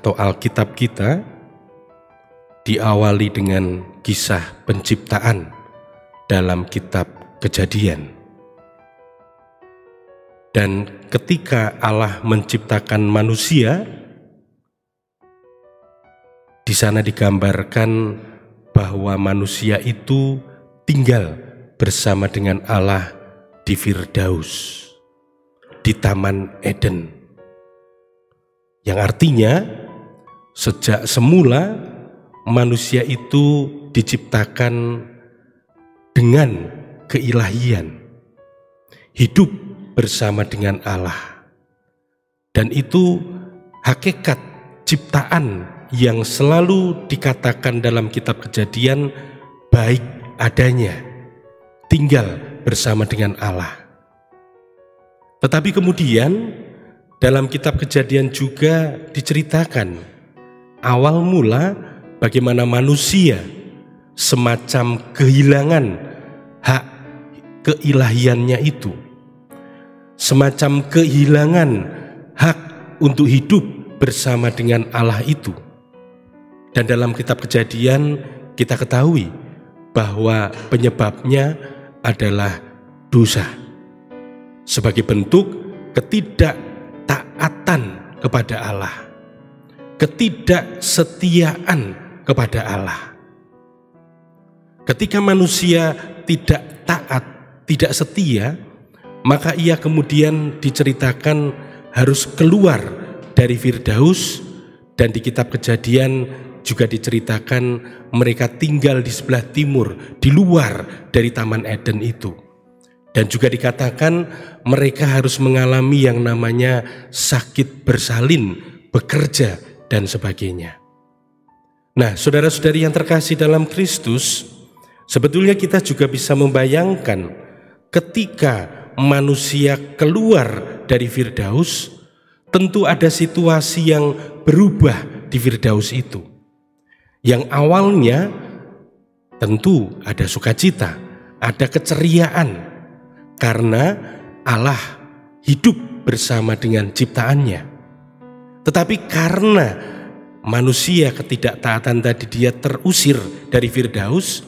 atau Alkitab kita diawali dengan kisah penciptaan dalam kitab Kejadian. Dan ketika Allah menciptakan manusia, di sana digambarkan bahwa manusia itu tinggal bersama dengan Allah di Firdaus, di Taman Eden. Yang artinya sejak semula manusia itu diciptakan dengan keilahian, hidup bersama dengan Allah. Dan itu hakikat ciptaan yang selalu dikatakan dalam kitab Kejadian baik adanya, tinggal bersama dengan Allah. Tetapi kemudian dalam kitab Kejadian juga diceritakan awal mula bagaimana manusia semacam kehilangan hak keilahiannya itu, semacam kehilangan hak untuk hidup bersama dengan Allah itu. Dan dalam kitab Kejadian kita ketahui bahwa penyebabnya adalah dosa, sebagai bentuk ketidaktaatan kepada Allah, ketidaksetiaan kepada Allah. Ketika manusia tidak taat, tidak setia, maka ia kemudian diceritakan harus keluar dari Firdaus. Dan di kitab Kejadian juga diceritakan mereka tinggal di sebelah timur, di luar dari Taman Eden itu. Dan juga dikatakan mereka harus mengalami yang namanya sakit bersalin, bekerja, dan sebagainya. Nah, saudara-saudari yang terkasih dalam Kristus, sebetulnya kita juga bisa membayangkan ketika manusia keluar dari Firdaus, tentu ada situasi yang berubah di Firdaus itu. Yang awalnya tentu ada sukacita, ada keceriaan, karena Allah hidup bersama dengan ciptaannya. Tetapi karena manusia ketidaktaatan tadi, dia terusir dari Firdaus,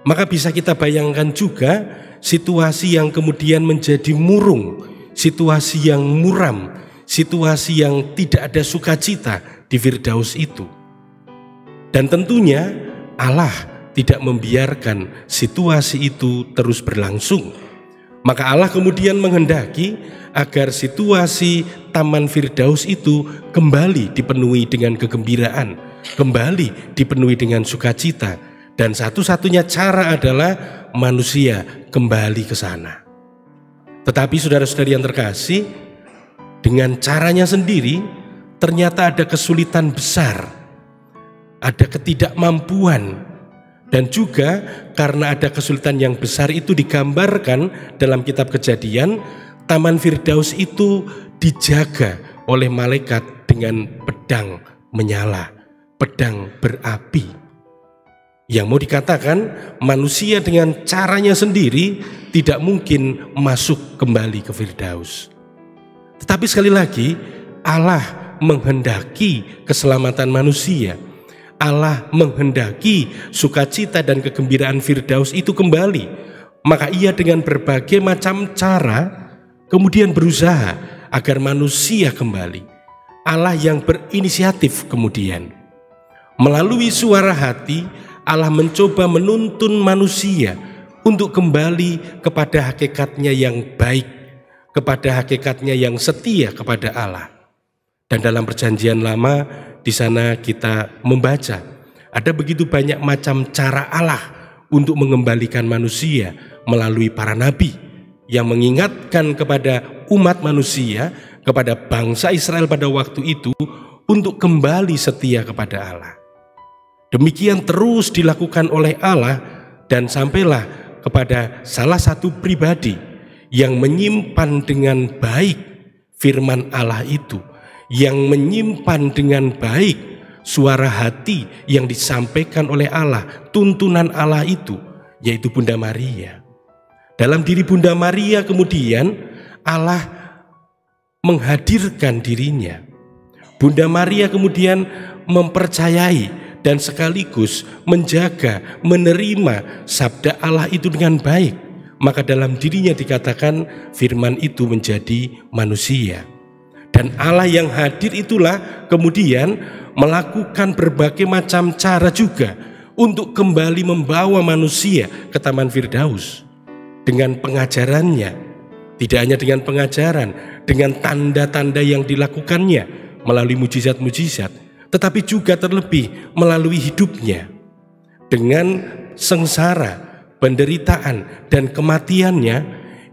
maka bisa kita bayangkan juga situasi yang kemudian menjadi murung, situasi yang muram, situasi yang tidak ada sukacita di Firdaus itu. Dan tentunya Allah tidak membiarkan situasi itu terus berlangsung. Maka Allah kemudian menghendaki agar situasi Taman Firdaus itu kembali dipenuhi dengan kegembiraan, kembali dipenuhi dengan sukacita. Dan satu-satunya cara adalah manusia kembali ke sana. Tetapi saudara-saudari yang terkasih, dengan caranya sendiri ternyata ada kesulitan besar, ada ketidakmampuan. Dan juga karena ada kesulitan yang besar itu digambarkan dalam kitab Kejadian, Taman Firdaus itu dijaga oleh malaikat dengan pedang menyala, pedang berapi. Yang mau dikatakan manusia dengan caranya sendiri tidak mungkin masuk kembali ke Firdaus. Tetapi sekali lagi Allah menghendaki keselamatan manusia. Allah menghendaki sukacita dan kegembiraan Firdaus itu kembali. Maka ia dengan berbagai macam cara kemudian berusaha agar manusia kembali. Allah yang berinisiatif kemudian melalui suara hati, Allah mencoba menuntun manusia untuk kembali kepada hakikatnya yang baik, kepada hakikatnya yang setia kepada Allah. Dan dalam Perjanjian Lama di sana kita membaca ada begitu banyak macam cara Allah untuk mengembalikan manusia melalui para nabi yang mengingatkan kepada umat manusia, kepada bangsa Israel pada waktu itu untuk kembali setia kepada Allah. Demikian terus dilakukan oleh Allah dan sampailah kepada salah satu pribadi yang menyimpan dengan baik firman Allah itu, yang menyimpan dengan baik suara hati yang disampaikan oleh Allah, tuntunan Allah itu, yaitu Bunda Maria. Dalam diri Bunda Maria kemudian Allah menghadirkan dirinya, Bunda Maria kemudian mempercayai dan sekaligus menjaga, menerima sabda Allah itu dengan baik. Maka dalam dirinya dikatakan firman itu menjadi manusia. Dan Allah yang hadir itulah kemudian melakukan berbagai macam cara juga untuk kembali membawa manusia ke Taman Firdaus dengan pengajarannya. Tidak hanya dengan pengajaran, dengan tanda-tanda yang dilakukannya melalui mujizat-mujizat, tetapi juga terlebih melalui hidupnya. Dengan sengsara, penderitaan, dan kematiannya,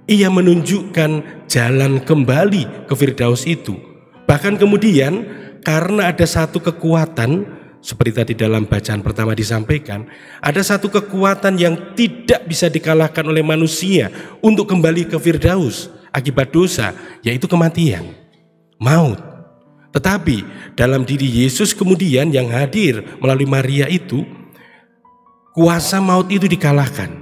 ia menunjukkan jalan kembali ke Firdaus itu. Bahkan kemudian karena ada satu kekuatan, seperti tadi dalam bacaan pertama disampaikan, ada satu kekuatan yang tidak bisa dikalahkan oleh manusia untuk kembali ke Firdaus akibat dosa, yaitu kematian, maut. Tetapi dalam diri Yesus kemudian yang hadir melalui Maria itu, kuasa maut itu dikalahkan.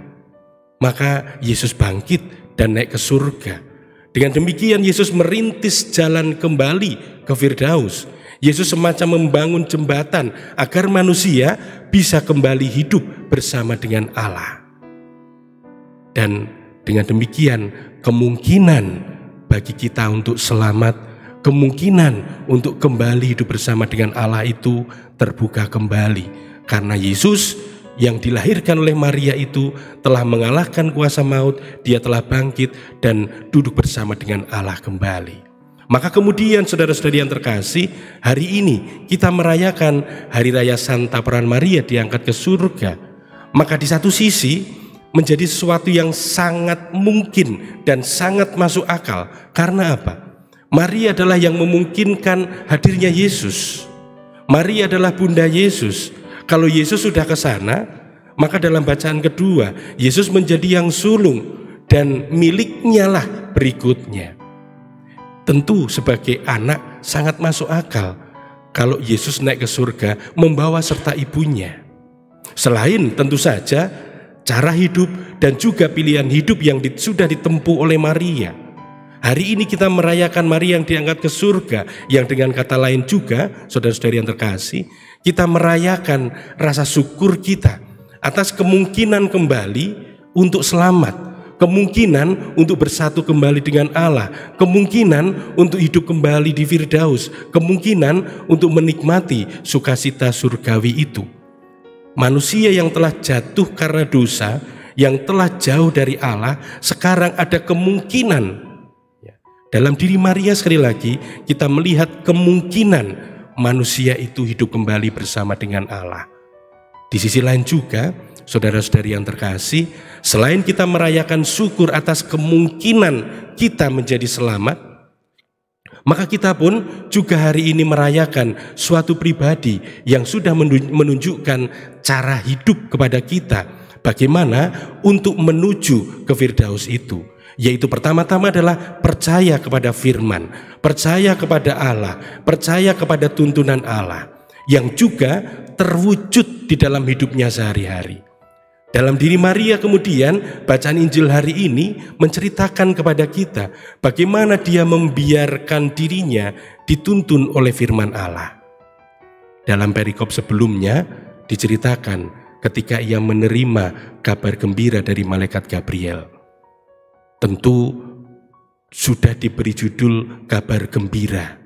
Maka Yesus bangkit dan naik ke surga. Dengan demikian Yesus merintis jalan kembali ke Firdaus. Yesus semacam membangun jembatan agar manusia bisa kembali hidup bersama dengan Allah. Dan dengan demikian kemungkinan bagi kita untuk selamat, kemungkinan untuk kembali hidup bersama dengan Allah itu terbuka kembali. Karena Yesus yang dilahirkan oleh Maria itu telah mengalahkan kuasa maut, dia telah bangkit dan duduk bersama dengan Allah kembali. Maka kemudian saudara-saudari yang terkasih, hari ini kita merayakan Hari Raya Santa Peran Maria diangkat ke surga. Maka di satu sisi menjadi sesuatu yang sangat mungkin dan sangat masuk akal. Karena apa? Maria adalah yang memungkinkan hadirnya Yesus. Maria adalah Bunda Yesus. Kalau Yesus sudah ke sana, maka dalam bacaan kedua Yesus menjadi yang sulung dan miliknya lah berikutnya. Tentu sebagai anak sangat masuk akal kalau Yesus naik ke surga membawa serta ibunya. Selain tentu saja cara hidup dan juga pilihan hidup yang sudah ditempuh oleh Maria. Hari ini kita merayakan Maria yang diangkat ke surga, yang dengan kata lain juga saudara-saudari yang terkasih, kita merayakan rasa syukur kita atas kemungkinan kembali untuk selamat, kemungkinan untuk bersatu kembali dengan Allah, kemungkinan untuk hidup kembali di Firdaus, kemungkinan untuk menikmati sukacita surgawi itu. Manusia yang telah jatuh karena dosa, yang telah jauh dari Allah, sekarang ada kemungkinan. Dalam diri Maria sekali lagi kita melihat kemungkinan manusia itu hidup kembali bersama dengan Allah. Di sisi lain juga saudara-saudari yang terkasih, selain kita merayakan syukur atas kemungkinan kita menjadi selamat, maka kita pun juga hari ini merayakan suatu pribadi yang sudah menunjukkan cara hidup kepada kita, bagaimana untuk menuju ke Firdaus itu. Yaitu pertama-tama adalah percaya kepada firman, percaya kepada Allah, percaya kepada tuntunan Allah, yang juga terwujud di dalam hidupnya sehari-hari. Dalam diri Maria kemudian bacaan Injil hari ini menceritakan kepada kita bagaimana dia membiarkan dirinya dituntun oleh firman Allah. Dalam perikop sebelumnya diceritakan ketika ia menerima kabar gembira dari malaikat Gabriel. Tentu sudah diberi judul kabar gembira,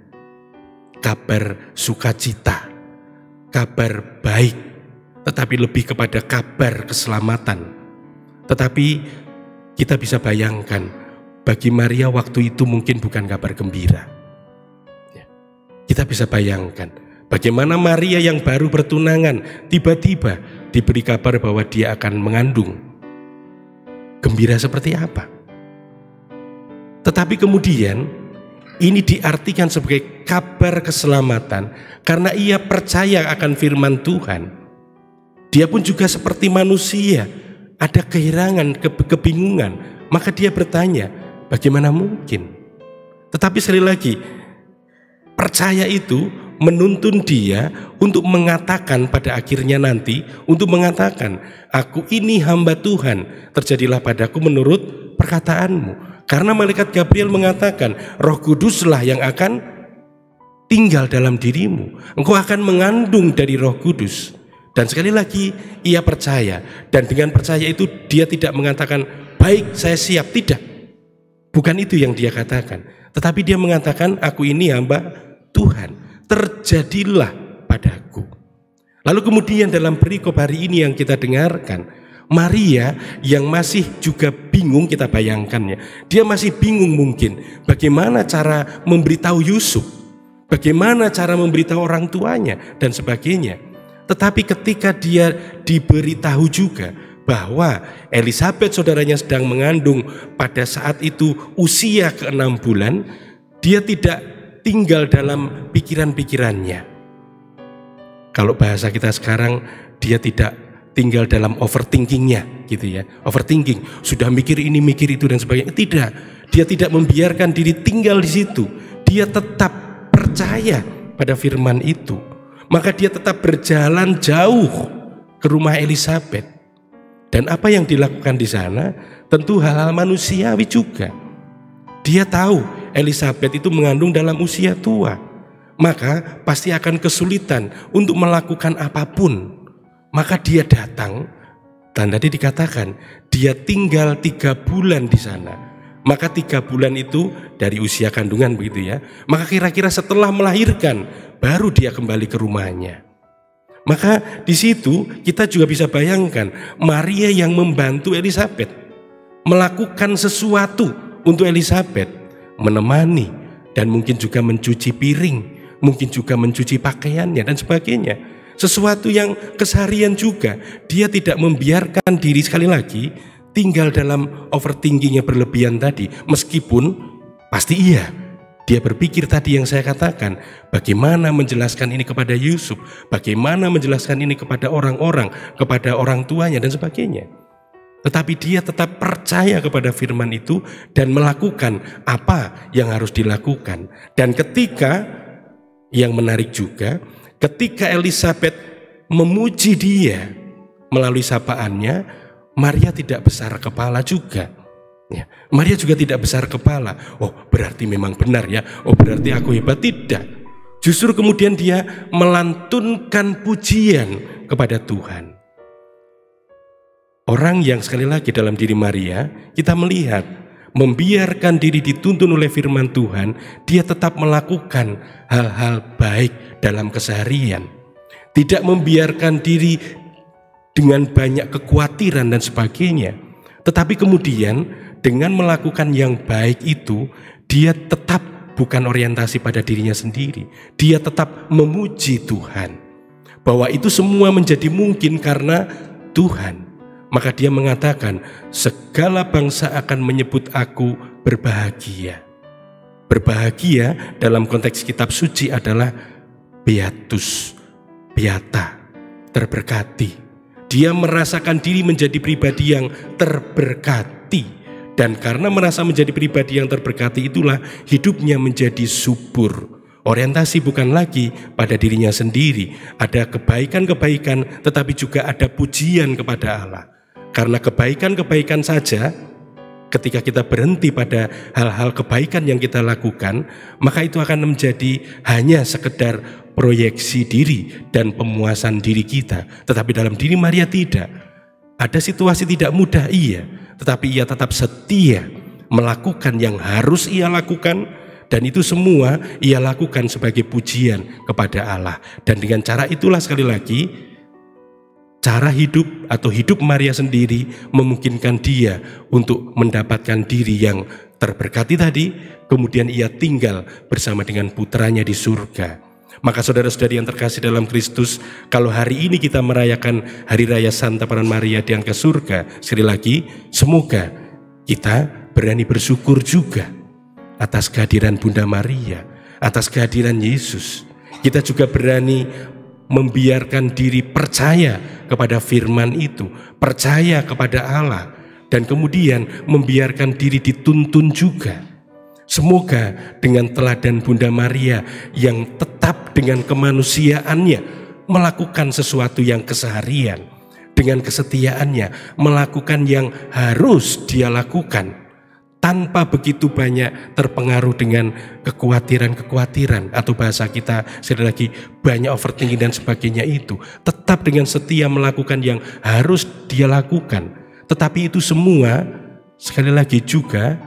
kabar sukacita, kabar baik, tetapi lebih kepada kabar keselamatan. Tetapi kita bisa bayangkan bagi Maria waktu itu mungkin bukan kabar gembira. Kita bisa bayangkan bagaimana Maria yang baru bertunangan tiba-tiba diberi kabar bahwa dia akan mengandung. Gembira seperti apa? Tetapi kemudian ini diartikan sebagai kabar keselamatan karena ia percaya akan firman Tuhan. Dia pun juga seperti manusia, ada keherangan, kebingungan, maka dia bertanya, bagaimana mungkin? Tetapi sekali lagi, percaya itu menuntun dia untuk mengatakan pada akhirnya nanti, untuk mengatakan, aku ini hamba Tuhan, terjadilah padaku menurut perkataanmu. Karena malaikat Gabriel mengatakan, Roh Kuduslah yang akan tinggal dalam dirimu. Engkau akan mengandung dari Roh Kudus. Dan sekali lagi ia percaya, dan dengan percaya itu dia tidak mengatakan baik saya siap, tidak. Bukan itu yang dia katakan, tetapi dia mengatakan aku ini hamba Tuhan, terjadilah padaku. Lalu kemudian dalam perikop hari ini yang kita dengarkan, Maria yang masih juga bingung, kita bayangkan ya, dia masih bingung mungkin bagaimana cara memberitahu Yusuf, bagaimana cara memberitahu orang tuanya dan sebagainya. Tetapi ketika dia diberitahu juga bahwa Elisabet saudaranya sedang mengandung pada saat itu usia ke-6 bulan, dia tidak tinggal dalam pikiran-pikirannya. Kalau bahasa kita sekarang, dia tidak tinggal dalam overthinkingnya gitu ya. Overthinking, sudah mikir ini mikir itu dan sebagainya. Tidak, dia tidak membiarkan diri tinggal di situ. Dia tetap percaya pada firman itu. Maka dia tetap berjalan jauh ke rumah Elisabet. Dan apa yang dilakukan di sana tentu hal-hal manusiawi juga. Dia tahu Elisabet itu mengandung dalam usia tua, maka pasti akan kesulitan untuk melakukan apapun. Maka dia datang, dan tadi dikatakan dia tinggal 3 bulan di sana. Maka 3 bulan itu dari usia kandungan begitu ya. Maka kira-kira setelah melahirkan baru dia kembali ke rumahnya. Maka di situ kita juga bisa bayangkan Maria yang membantu Elisabet, melakukan sesuatu untuk Elisabet, menemani dan mungkin juga mencuci piring, mungkin juga mencuci pakaiannya dan sebagainya. Sesuatu yang keseharian juga. Dia tidak membiarkan diri sekali lagi tinggal dalam overthinkingnya berlebihan tadi. Meskipun pasti iya, dia berpikir tadi yang saya katakan, bagaimana menjelaskan ini kepada Yusuf, bagaimana menjelaskan ini kepada orang-orang, kepada orang tuanya dan sebagainya. Tetapi dia tetap percaya kepada firman itu dan melakukan apa yang harus dilakukan. Dan ketika, yang menarik juga, ketika Elisabet memuji dia melalui sapaannya, Maria tidak besar kepala juga. Ya, Maria juga tidak besar kepala. Oh, berarti memang benar ya. Oh, berarti aku hebat. Tidak. Justru kemudian dia melantunkan pujian kepada Tuhan. Orang yang sekali lagi dalam diri Maria, kita melihat membiarkan diri dituntun oleh firman Tuhan, dia tetap melakukan hal-hal baik dalam keseharian. Tidak membiarkan diri dengan banyak kekhawatiran dan sebagainya. Tetapi kemudian dengan melakukan yang baik itu, dia tetap bukan orientasi pada dirinya sendiri. Dia tetap memuji Tuhan. Bahwa itu semua menjadi mungkin karena Tuhan. Maka dia mengatakan, segala bangsa akan menyebut aku berbahagia. Berbahagia dalam konteks kitab suci adalah beatus, beata, terberkati. Dia merasakan diri menjadi pribadi yang terberkati. Dan karena merasa menjadi pribadi yang terberkati itulah hidupnya menjadi subur. Orientasi bukan lagi pada dirinya sendiri. Ada kebaikan-kebaikan tetapi juga ada pujian kepada Allah. Karena kebaikan-kebaikan saja, ketika kita berhenti pada hal-hal kebaikan yang kita lakukan, maka itu akan menjadi hanya sekedar proyeksi diri dan pemuasan diri kita. Tetapi dalam diri Maria tidak. Ada situasi tidak mudah, iya, tetapi ia tetap setia melakukan yang harus ia lakukan, dan itu semua ia lakukan sebagai pujian kepada Allah. Dan dengan cara itulah sekali lagi cara hidup atau hidup Maria sendiri memungkinkan dia untuk mendapatkan diri yang terberkati tadi, kemudian ia tinggal bersama dengan putranya di surga. Maka saudara-saudari yang terkasih dalam Kristus, kalau hari ini kita merayakan Hari Raya Santa Peran Maria diangkat ke surga, sekali lagi semoga kita berani bersyukur juga atas kehadiran Bunda Maria, atas kehadiran Yesus. Kita juga berani membiarkan diri percaya kepada firman itu, percaya kepada Allah, dan kemudian membiarkan diri dituntun juga. Semoga dengan teladan Bunda Maria yang tetap dengan kemanusiaannya melakukan sesuatu yang keseharian, dengan kesetiaannya melakukan yang harus dia lakukan tanpa begitu banyak terpengaruh dengan kekhawatiran-kekhawatiran, atau bahasa kita sekali lagi banyak overthinking dan sebagainya itu, tetap dengan setia melakukan yang harus dia lakukan. Tetapi itu semua sekali lagi juga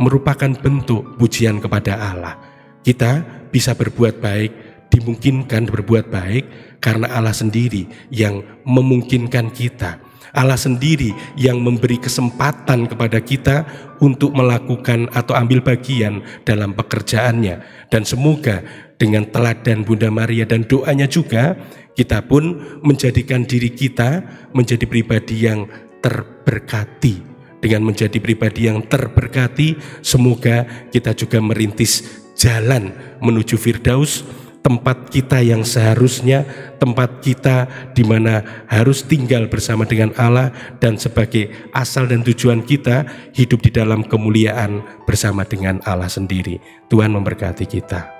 merupakan bentuk pujian kepada Allah. Kita bisa berbuat baik, dimungkinkan berbuat baik karena Allah sendiri yang memungkinkan kita. Allah sendiri yang memberi kesempatan kepada kita untuk melakukan atau ambil bagian dalam pekerjaannya. Dan semoga dengan teladan Bunda Maria dan doanya juga, kita pun menjadikan diri kita menjadi pribadi yang terberkati. Dengan menjadi pribadi yang terberkati, semoga kita juga merintis jalan menuju Firdaus, tempat kita yang seharusnya, tempat kita di mana harus tinggal bersama dengan Allah, dan sebagai asal dan tujuan kita hidup di dalam kemuliaan bersama dengan Allah sendiri. Tuhan memberkati kita.